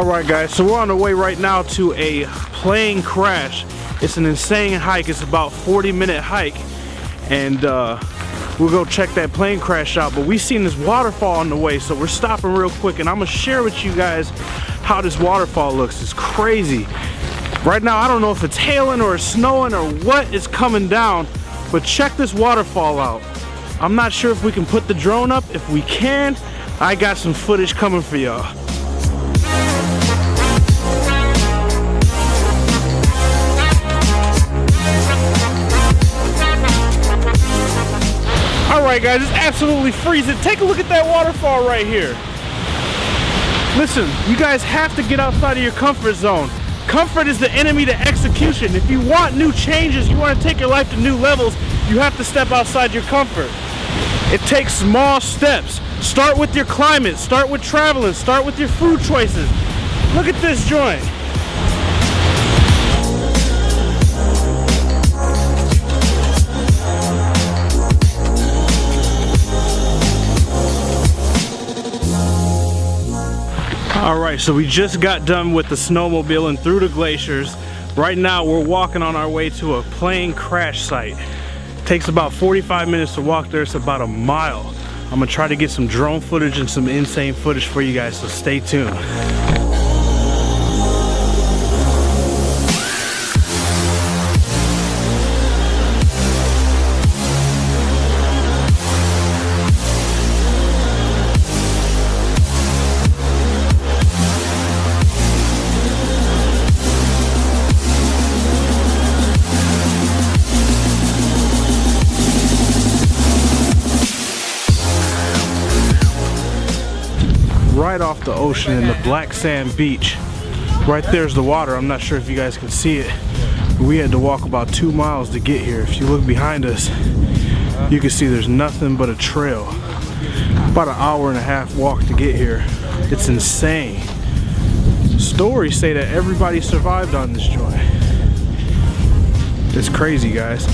Alright guys, so we're on the way right now to a plane crash. It's an insane hike. It's about 40-minute hike, and we'll go check that plane crash out. But we seen this waterfall on the way, so we're stopping real quick, and I'm gonna share with you guys how this waterfall looks. It's crazy. Right now I don't know if it's hailing or it's snowing or what is coming down, but check this waterfall out. I'm not sure if we can put the drone up. If we can, I got some footage coming for y'all. Alright guys, it's absolutely freezing. Take a look at that waterfall right here. Listen, you guys have to get outside of your comfort zone. Comfort is the enemy to execution. If you want new changes, you want to take your life to new levels, you have to step outside your comfort. It takes small steps. Start with your climate, start with traveling, start with your food choices. Look at this joint. Alright, so we just got done with the snowmobile and through the glaciers. Right now we're walking on our way to a plane crash site. It takes about 45 minutes to walk there. It's about a mile. I'm gonna try to get some drone footage and some insane footage for you guys, so stay tuned. Right off the ocean in the black sand beach. Right there's the water. I'm not sure if you guys can see it. We had to walk about 2 miles to get here. If you look behind us, you can see there's nothing but a trail. About an hour and a half walk to get here. It's insane. Stories say that everybody survived on this joint. It's crazy, guys.